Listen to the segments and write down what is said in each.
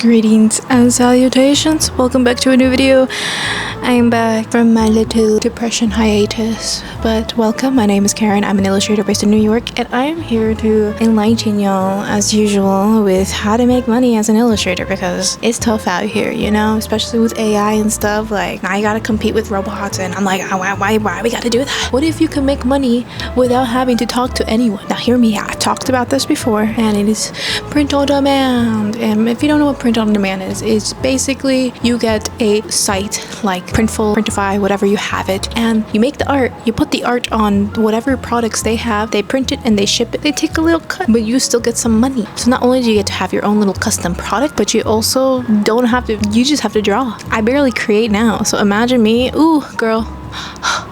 Greetings and salutations, welcome back to a new video. I am back from my little depression hiatus, but welcome. My name is Karen, I'm an illustrator based in New York, and I am here to enlighten y'all as usual with how to make money as an illustrator, because it's tough out here, you know, especially with AI and stuff. Like, now you gotta compete with robots, and I'm like, why we gotta do that? What if you can make money without having to talk to anyone? Now hear me, I talked about this before, and it is print on demand. And if you don't know what print on demand is, it's basically you get a site like Printful, Printify, whatever you have it, and you make the art, you put the art on whatever products they have, they print it and they ship it. They take a little cut, but you still get some money. So not only do you get to have your own little custom product, but you also don't have to, you just have to draw. I barely create now, so imagine me, ooh girl,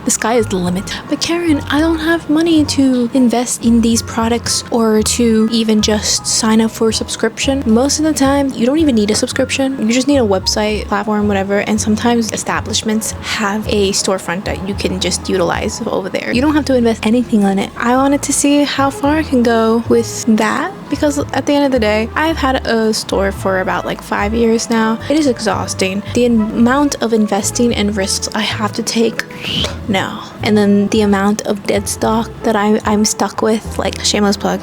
the sky is the limit. But Karen, I don't have money to invest in these products or to even just sign up for a subscription. Most of the time, you don't even need a subscription. You just need a website, platform, whatever. And sometimes establishments have a storefront that you can just utilize over there. You don't have to invest anything on it. I wanted to see how far I can go with that, because at the end of the day, I've had a store for about like 5 years now. It is exhausting. The amount of investing and risks I have to take, no. And then the amount of dead stock that I'm stuck with, like, shameless plug,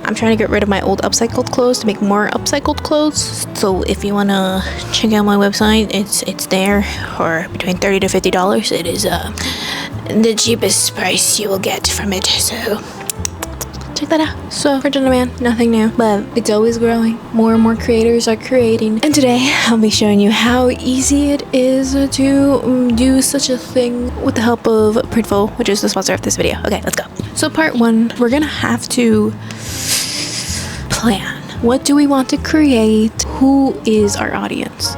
I'm trying to get rid of my old upcycled clothes to make more upcycled clothes. So if you want to check out my website, it's there for between $30 to $50. It is the cheapest price you will get from it, so check that out. So print on demand, nothing new, but it's always growing. More and more creators are creating, and today I'll be showing you how easy it is to do such a thing with the help of Printful, which is the sponsor of this video. Okay, let's go. So part one, we're gonna have to plan. What do we want to create? Who is our audience?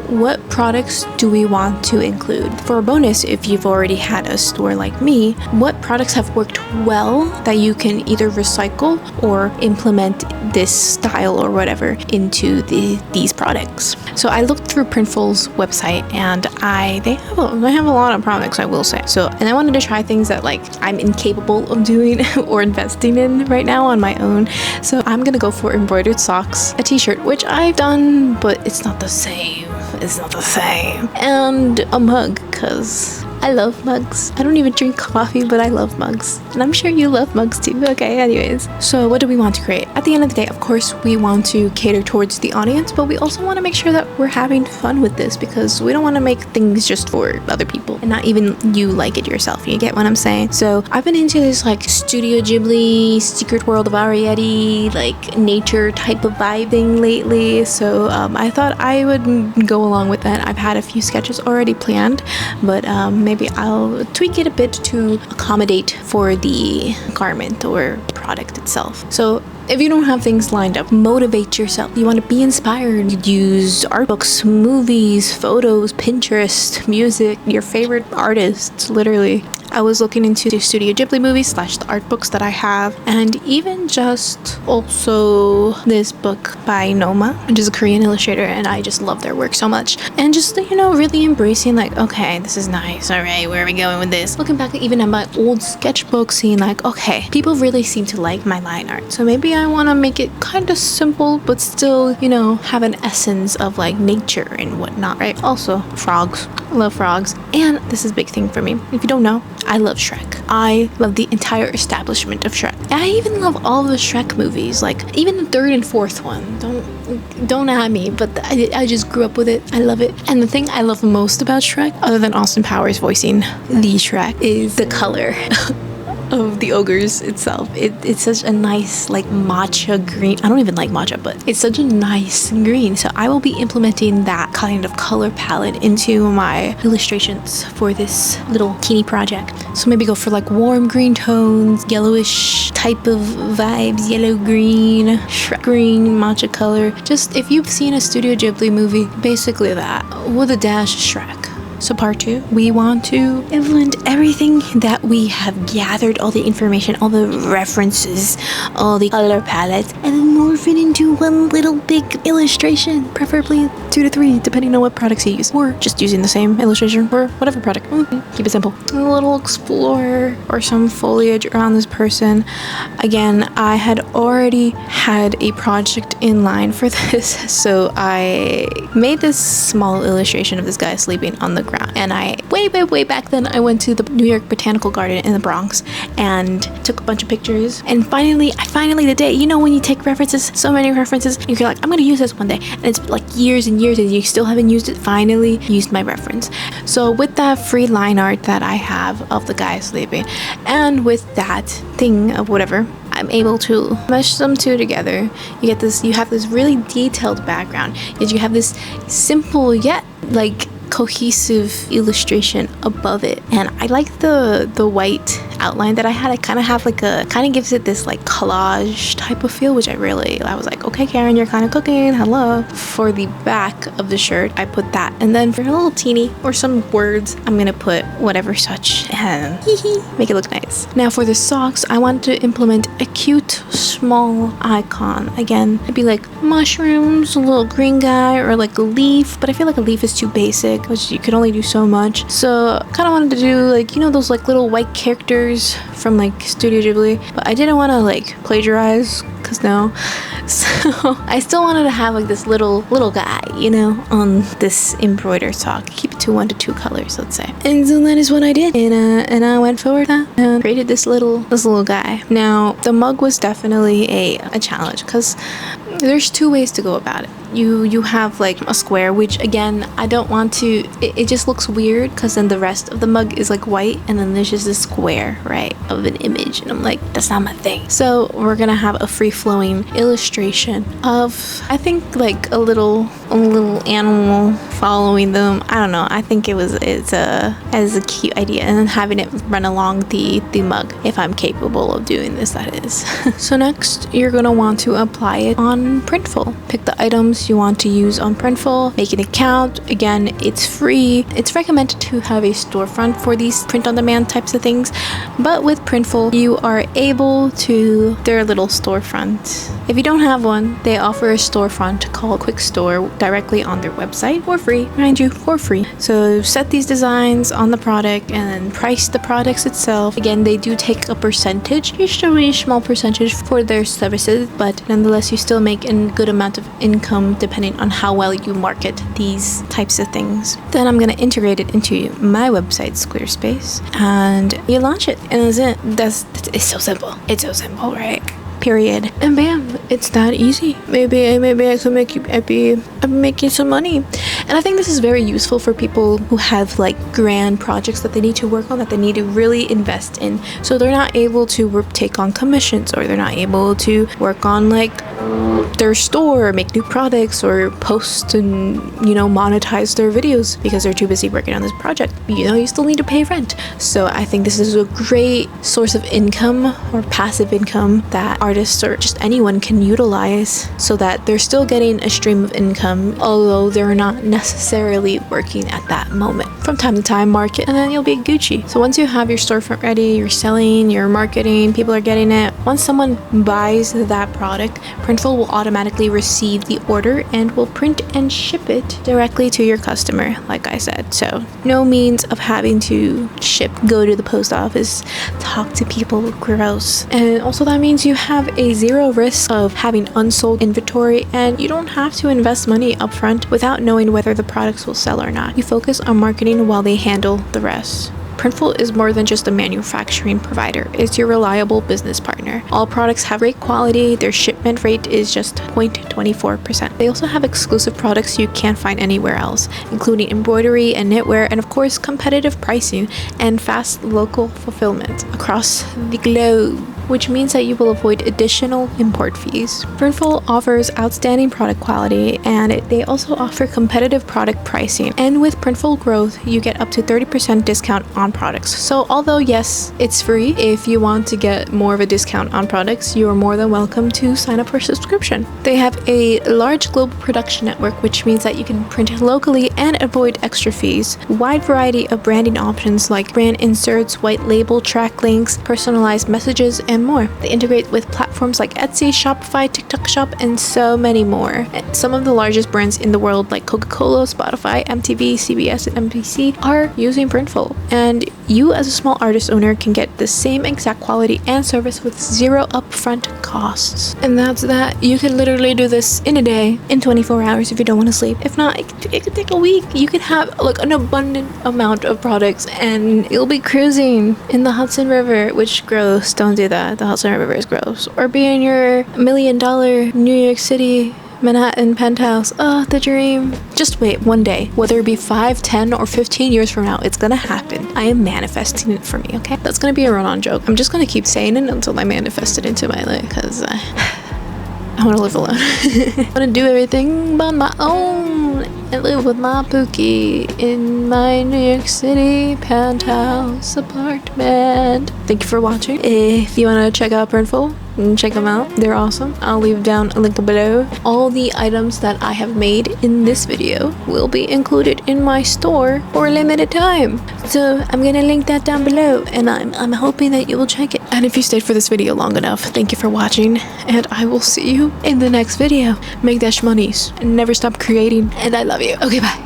What products do we want to include? For a bonus, if you've already had a store like me, what products have worked well that you can either recycle or implement this style or whatever into these products? So I looked through Printful's website, and they have a lot of products, I will say. And I wanted to try things that, like, I'm incapable of doing or investing in right now on my own. So I'm gonna go for embroidered socks, a t-shirt, which I've done, but it's not the same. It's not the same. And a mug, because I love mugs. I don't even drink coffee, but I love mugs. And I'm sure you love mugs too. Okay, anyways. So what do we want to create? At the end of the day, of course, we want to cater towards the audience, but we also want to make sure that we're having fun with this, because we don't want to make things just for other people and not even you like it yourself. You get what I'm saying? So I've been into this like Studio Ghibli, Secret World of Arietti, like nature type of vibe thing lately. So I thought I would go along with that. I've had a few sketches already planned, but maybe I'll tweak it a bit to accommodate for the garment or product itself. So if you don't have things lined up, motivate yourself. You want to be inspired. Use art books, movies, photos, Pinterest, music, your favorite artists, literally. I was looking into the Studio Ghibli movies / the art books that I have, and even just also this book by Noma, which is a Korean illustrator, and I just love their work so much. And just, you know, really embracing, like, okay, this is nice, all right, where are we going with this? Looking back even at my old sketchbook, seeing like, okay, people really seem to like my line art, so maybe I want to make it kind of simple, but still, you know, have an essence of like nature and whatnot, right? Also, frogs. I love frogs. And this is a big thing for me. If you don't know, I love Shrek. I love the entire establishment of Shrek. I even love all the Shrek movies, like even the third and fourth one. Don't at me, but I just grew up with it. I love it. And the thing I love most about Shrek, other than Austin Powers voicing the Shrek, is the color of the ogres itself. It's such a nice, like, matcha green. I don't even like matcha, but it's such a nice green. So I will be implementing that kind of color palette into my illustrations for this little teeny project. So maybe go for like warm green tones, yellowish type of vibes, yellow green, Shrek green, matcha color. Just, if you've seen a Studio Ghibli movie, basically that, with a dash of Shrek. So part two, we want to implement everything that we have gathered, all the information, all the references, all the color palettes, and then morph it into one little big illustration, preferably 2 to 3, depending on what products you use, or just using the same illustration for whatever product. Keep it simple. A little explorer or some foliage around this person. Again, I had already had a project in line for this, so I made this small illustration of this guy sleeping on the ground. And I way back then, I went to the New York Botanical Garden in the Bronx and took a bunch of pictures. And finally the day, you know, when you take references, so many references, and you're like, I'm gonna use this one day, and it's like years and years and you still haven't used it. Finally used my reference. So with that free line art that I have of the guy sleeping, and with that thing of whatever, I'm able to mesh them two together. You have this really detailed background, yet you have this simple yet like cohesive illustration above it. And I like the white outline that I had. I kind of gives it this like collage type of feel, which I was like, okay, Karen, you're kind of cooking, hello. For the back of the shirt, I put that, and then for a little teeny or some words, I'm gonna put whatever such and make it look nice. Now for the socks, I wanted to implement a cute small icon. Again, it'd be like mushrooms, a little green guy, or like a leaf, but I feel like a leaf is too basic, which you could only do so much. So kind of wanted to do like, you know, those like little white characters from like Studio Ghibli, but I didn't want to like plagiarize, because no. So I still wanted to have like this little guy, you know, on this embroidered sock. Keep it to 1 to 2 colors, let's say. And so that is what I did, and I went forward and created this little guy. Now the mug was definitely a challenge, because there's 2 ways to go about it. You have like a square, which again, I don't want to, it just looks weird, because then the rest of the mug is like white, and then there's just a square, right, of an image, and I'm like, that's not my thing. So we're gonna have a free-flowing illustration of, I think, like a little animal following them. I don't know, I think it's a cute idea, and then having it run along the mug, if I'm capable of doing this, that is. So next, you're gonna want to apply it on Printful. Pick the items you want to use on Printful, make an account. Again, it's free. It's recommended to have a storefront for these print-on-demand types of things, but with Printful, you are able to, their little storefront. If you don't have one, they offer a storefront called Quick Store directly on their website for free, mind you, for free. So set these designs on the product and then price the products itself. Again, they do take a percentage, usually a small percentage for their services, but nonetheless, you still make a good amount of income depending on how well you market these types of things. Then I'm gonna integrate it into my website, Squarespace, and you launch it, and that's it. It's so simple. It's so simple, right? Period. And bam, it's that easy. Maybe I could make you happy. I'm making some money. And I think this is very useful for people who have like grand projects that they need to work on, that they need to really invest in. So they're not able to take on commissions, or they're not able to work on like their store, or make new products, or post and, you know, monetize their videos because they're too busy working on this project. You know, you still need to pay rent. So I think this is a great source of income, or passive income, that artists or just anyone can utilize, so that they're still getting a stream of income, although they're not necessarily working at that moment. From time to time, market, and then you'll be Gucci. So once you have your storefront ready, you're selling, you're marketing, people are getting it. Once someone buys that product, Printful will automatically receive the order and will print and ship it directly to your customer, like I said. So no means of having to go to the post office, talk to people, gross. And also that means you have a 0 risk of having unsold inventory, and you don't have to invest money upfront without knowing whether the products will sell or not. You focus on marketing while they handle the rest. Printful is more than just a manufacturing provider. It's your reliable business partner. All products have great quality. Their shipment rate is just 0.24%. They also have exclusive products you can't find anywhere else, including embroidery and knitwear, and of course, competitive pricing and fast local fulfillment across the globe, which means that you will avoid additional import fees. Printful offers outstanding product quality, and they also offer competitive product pricing. And with Printful Growth, you get up to 30% discount on products. So although yes, it's free, if you want to get more of a discount on products, you are more than welcome to sign up for a subscription. They have a large global production network, which means that you can print locally and avoid extra fees. Wide variety of branding options like brand inserts, white label track links, personalized messages, and more. They integrate with platforms like Etsy, Shopify, TikTok Shop, and so many more. And some of the largest brands in the world like Coca-Cola, Spotify, MTV, CBS, and NBC are using Printful. And you as a small artist owner can get the same exact quality and service with zero upfront costs. And that's that. You can literally do this in a day, in 24 hours if you don't want to sleep. If not, it could take a week. You can have like an abundant amount of products and you'll be cruising in the Hudson River, which gross, don't do that. The Hudson River is gross. Or be in your $1 million New York City Manhattan penthouse. Oh, the dream. Just wait one day, whether it be 5, 10, or 15 years from now, it's gonna happen. I am manifesting it for me, okay? That's gonna be a run-on joke. I'm just gonna keep saying it until I manifest it into my life, because I want to live alone. I want to do everything by my own and live with my Pookie in my New York City penthouse apartment. Thank you for watching. If you want to check out Printful, check them out. They're awesome. I'll leave down a link below. All the items that I have made in this video will be included in my store for a limited time. So I'm gonna link that down below, and I'm hoping that you will check it. And if you stayed for this video long enough, thank you for watching, and I will see you in the next video. Make dash monies and never stop creating, and I love you. Okay, bye.